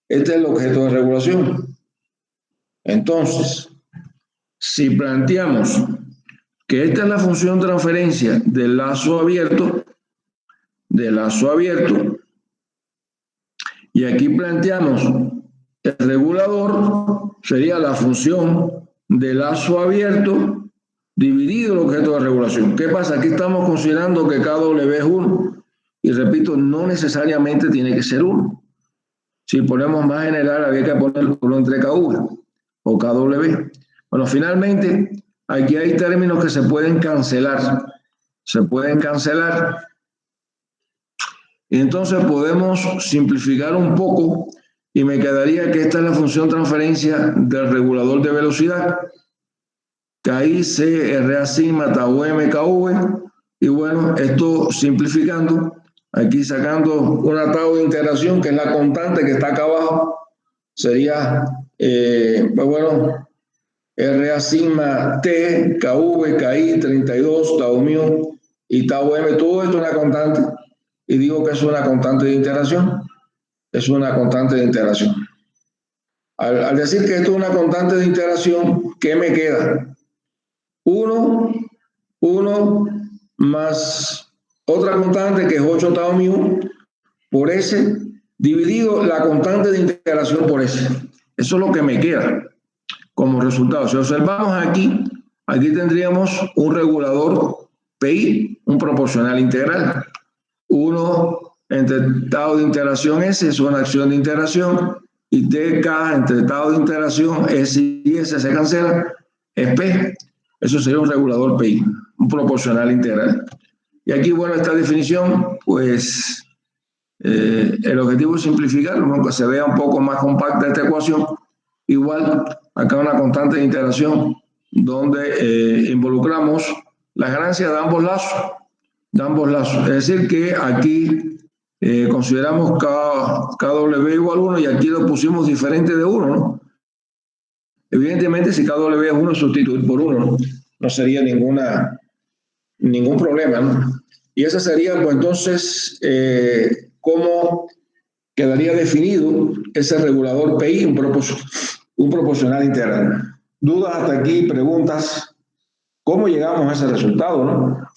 Este es el objeto de regulación. Entonces, si planteamos que esta es la función transferencia del lazo abierto, y aquí planteamos el regulador, sería la función del lazo abierto dividido el objeto de regulación. ¿Qué pasa? Aquí estamos considerando que KW es 1, y repito, no necesariamente tiene que ser 1. Si ponemos más general, había que poner 1 entre KV o KW. Bueno, finalmente, aquí hay términos que se pueden cancelar. Y entonces podemos simplificar un poco y me quedaría que esta es la función transferencia del regulador de velocidad. KI, C, RA sigma, tau M, KV. Y bueno, esto simplificando, aquí sacando una tau de integración que es la constante que está acá abajo, sería, pues bueno, RA sigma T, KV, KI, 32, tau mu y tau M, todo esto es una constante. Y digo que es una constante de integración. Al decir que esto es una constante de integración, ¿qué me queda? 1 más otra constante que es 8 tau mu por S, dividido la constante de integración por S. Eso es lo que me queda como resultado. Si observamos aquí tendríamos un regulador PI, un proporcional integral. Uno entre estado de integración S es una acción de integración y TK entre estado de integración S y S se cancela, es P. Eso sería un regulador PI, un proporcional integral. Y aquí, bueno, esta definición, pues el objetivo es simplificarlo, aunque se vea un poco más compacta esta ecuación. Igual, acá una constante de integración donde involucramos las ganancias de ambos lazos. Es decir, que aquí consideramos KW igual 1 y aquí lo pusimos diferente de 1, ¿no? Evidentemente, si KW es 1, sustituir por 1, no sería ningún problema, ¿no? Y ese sería, pues entonces, cómo quedaría definido ese regulador PI, un proporcional integral. ¿Dudas hasta aquí? ¿Preguntas? ¿Cómo llegamos a ese resultado, no?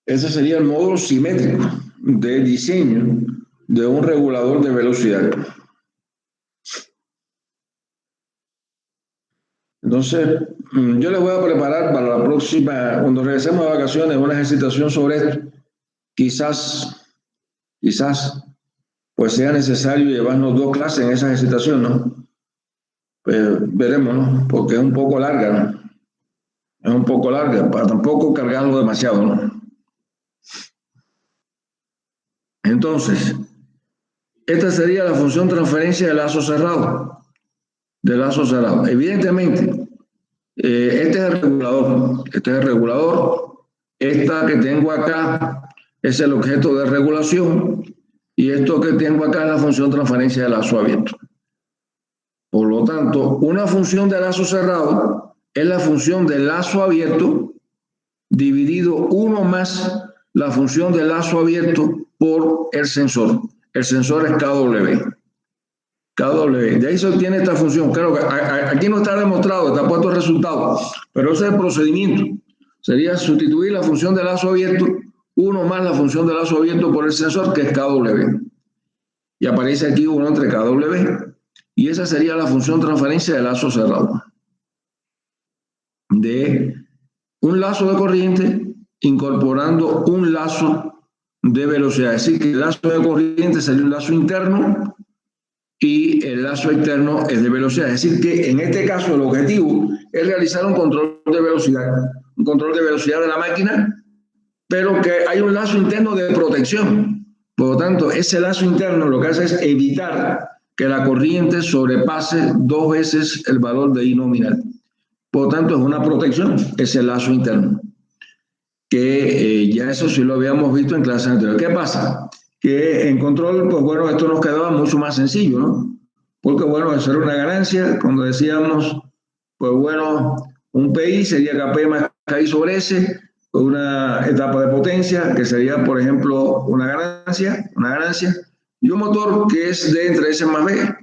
Ese sería el módulo simétrico de diseño de un regulador de velocidad. Entonces, yo les voy a preparar para la próxima, cuando regresemos de vacaciones, una ejercitación sobre esto. Quizás, pues sea necesario llevarnos 2 clases en esa ejercitación, ¿no? Pues veremos, ¿no? Porque es un poco larga, ¿no? Es un poco larga, para tampoco cargarlo demasiado, ¿no? Entonces, esta sería la función transferencia de lazo cerrado. Evidentemente, este es el regulador. Esta que tengo acá es el objeto de regulación y esto que tengo acá es la función transferencia de lazo abierto. Por lo tanto, una función de lazo cerrado es la función de lazo abierto dividido 1 más la función de lazo abierto por el sensor. El sensor es KW. De ahí se obtiene esta función. Claro que aquí no está demostrado, está puesto el resultado, pero ese es el procedimiento. Sería sustituir la función de lazo abierto, 1 más la función de lazo abierto por el sensor, que es KW. Y aparece aquí 1 entre KW. Y esa sería la función transferencia de lazo cerrado. De un lazo de corriente incorporando un lazo de velocidad. Es decir, que el lazo de corriente sería un lazo interno y el lazo externo es de velocidad. Es decir, que en este caso el objetivo es realizar un control de velocidad de la máquina, pero que hay un lazo interno de protección. Por lo tanto, ese lazo interno lo que hace es evitar que la corriente sobrepase 2 veces el valor de I nominal. Por lo tanto, es una protección, ese lazo interno. Que ya eso sí lo habíamos visto en clase anterior. ¿Qué pasa? Que en control, pues bueno, esto nos quedaba mucho más sencillo, ¿no? Porque bueno, eso era una ganancia, cuando decíamos, pues bueno, un PI sería KP más KI sobre S, una etapa de potencia, que sería, por ejemplo, una ganancia, y un motor que es D entre S más B.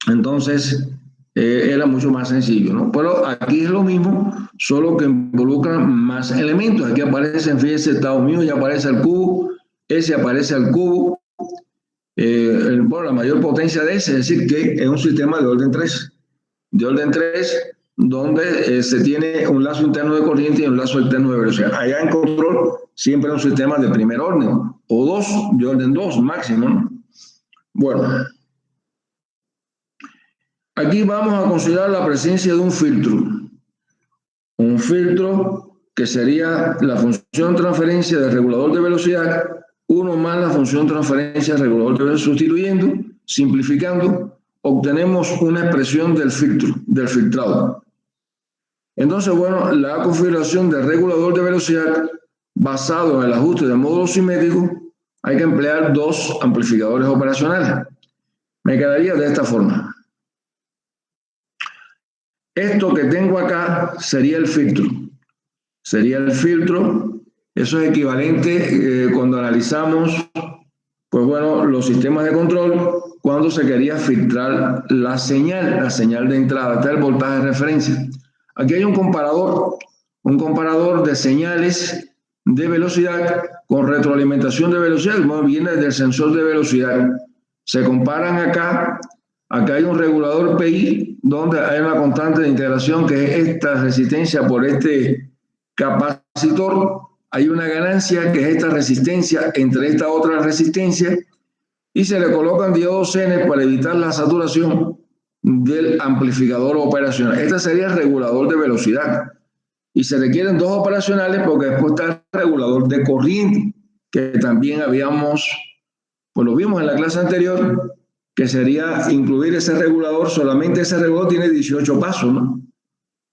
Entonces, era mucho más sencillo, ¿no? Pero aquí es lo mismo, solo que involucra más elementos. Aquí aparecen, fíjense, Estados Unidos, ya aparece el cubo, S aparece el cubo, bueno, la mayor potencia de S, es decir, que es un sistema de orden 3. De orden 3, donde se tiene un lazo interno de corriente y un lazo externo de velocidad. Allá en control siempre es un sistema de primer orden, o 2, de orden 2 máximo, ¿no? Bueno. Aquí vamos a considerar la presencia de un filtro. Un filtro que sería la función transferencia del regulador de velocidad, 1 más la función transferencia del regulador de velocidad. Sustituyendo, simplificando, obtenemos una expresión del filtrado. Entonces, bueno, la configuración del regulador de velocidad basado en el ajuste del módulo simétrico, hay que emplear 2 amplificadores operacionales. Me quedaría de esta forma. Esto que tengo acá sería el filtro. Eso es equivalente cuando analizamos, pues bueno, los sistemas de control, cuando se quería filtrar la señal de entrada, hasta el voltaje de referencia. Aquí hay un comparador de señales de velocidad con retroalimentación de velocidad. Bueno, viene del sensor de velocidad. Se comparan acá. Acá hay un regulador PI donde hay una constante de integración que es esta resistencia por este capacitor. Hay una ganancia que es esta resistencia entre esta otra resistencia y se le colocan diodos Zener para evitar la saturación del amplificador operacional. Este sería el regulador de velocidad. Y se requieren dos operacionales porque después está el regulador de corriente, que también pues lo vimos en la clase anterior, que sería incluir ese regulador. Solamente ese regulador tiene 18 pasos, ¿no?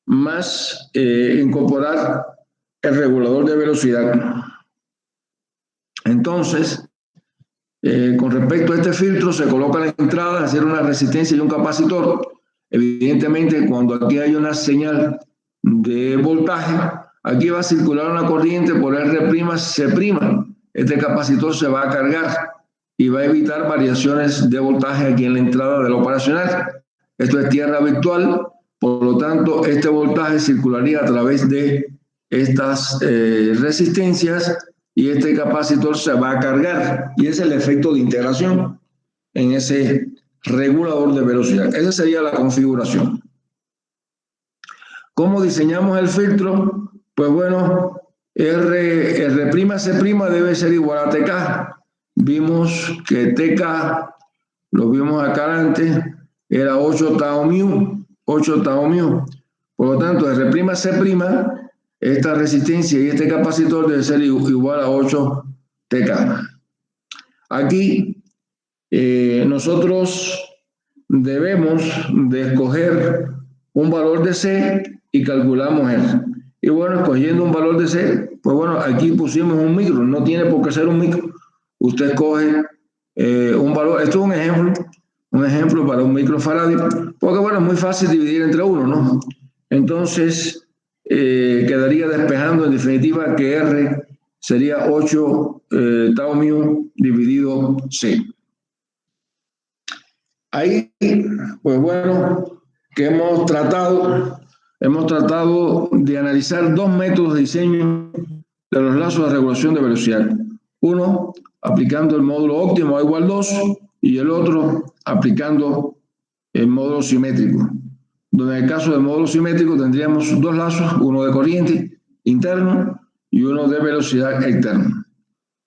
Más incorporar el regulador de velocidad. Entonces, con respecto a este filtro, se coloca la entrada, hacer una resistencia y un capacitor. Evidentemente, cuando aquí hay una señal de voltaje, aquí va a circular una corriente por R'C'. Este capacitor se va a cargar y va a evitar variaciones de voltaje aquí en la entrada del operacional. Esto es tierra virtual, por lo tanto, este voltaje circularía a través de estas resistencias y este capacitor se va a cargar. Y ese es el efecto de integración en ese regulador de velocidad. Esa sería la configuración. ¿Cómo diseñamos el filtro? Pues bueno, R'C' debe ser igual a TK. Vimos que TK, lo vimos acá antes, era 8 tau mu, 8 tau mu. Por lo tanto, R'C', esta resistencia y este capacitor debe ser igual a 8 TK. Aquí nosotros debemos de escoger un valor de C y calculamos eso. Y bueno, escogiendo un valor de C, pues bueno, aquí pusimos un micro, no tiene por qué ser un micro. Usted escoge un valor, esto es un ejemplo para un microfaradio, porque bueno, es muy fácil dividir entre uno, ¿no? Entonces, quedaría despejando en definitiva que R sería 8 tau mu dividido C. Ahí, pues bueno, que hemos tratado de analizar dos métodos de diseño de los lazos de regulación de velocidad. Uno, aplicando el módulo óptimo A igual 2, y el otro, aplicando el módulo simétrico. Donde en el caso del módulo simétrico tendríamos dos lazos, uno de corriente interno y uno de velocidad externa.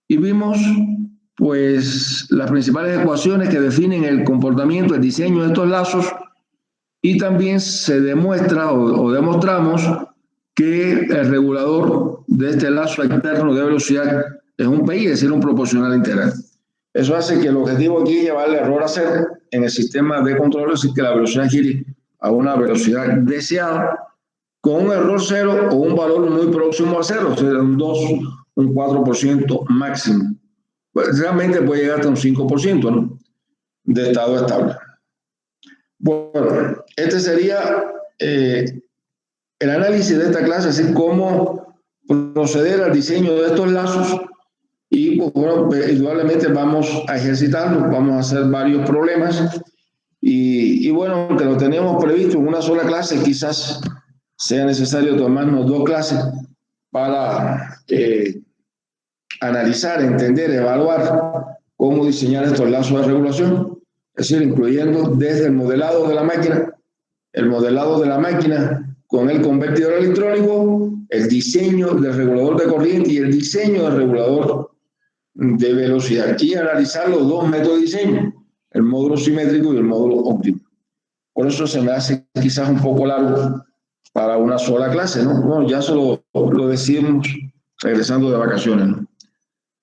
Y vimos pues las principales ecuaciones que definen el comportamiento, el diseño de estos lazos, y también se demuestra o demostramos que el regulador de este lazo externo de velocidad es un PI, es decir, un proporcional integral. Eso hace que el objetivo aquí es llevar el error a cero en el sistema de control, es decir, que la velocidad gire a una velocidad deseada con un error cero o un valor muy próximo a cero, o sea, un 2, un 4% máximo. Pues realmente puede llegar hasta un 5%, ¿no?, de estado estable. Bueno, este sería el análisis de esta clase, así como proceder al diseño de estos lazos. Y pues bueno, indudablemente vamos a ejercitarnos, vamos a hacer varios problemas. Y bueno, aunque lo tenemos previsto en una sola clase, quizás sea necesario tomarnos dos clases para analizar, entender, evaluar cómo diseñar estos lazos de regulación, es decir, incluyendo desde el modelado de la máquina con el convertidor electrónico, el diseño del regulador de corriente y el diseño del regulador de velocidad, y analizar los dos métodos de diseño, el módulo simétrico y el módulo óptimo. Por eso se me hace quizás un poco largo para una sola clase, ¿no? Bueno, ya solo lo decimos regresando de vacaciones, ¿no?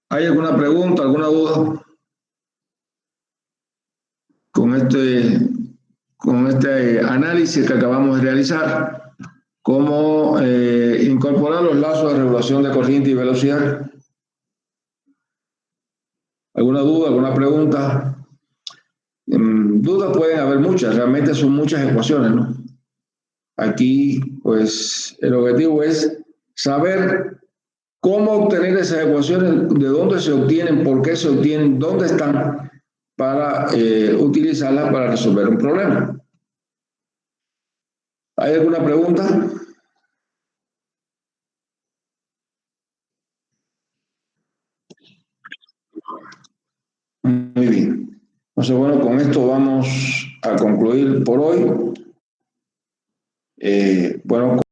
¿Hay alguna pregunta, alguna duda con este análisis que acabamos de realizar? ¿Cómo incorporar los lazos de regulación de corriente y velocidad? ¿Alguna duda, alguna pregunta? Dudas pueden haber muchas, realmente son muchas ecuaciones, ¿no? Aquí, pues, el objetivo es saber cómo obtener esas ecuaciones, de dónde se obtienen, por qué se obtienen, dónde están, para utilizarlas para resolver un problema. ¿Hay alguna pregunta? esto vamos a concluir por hoy. Bueno,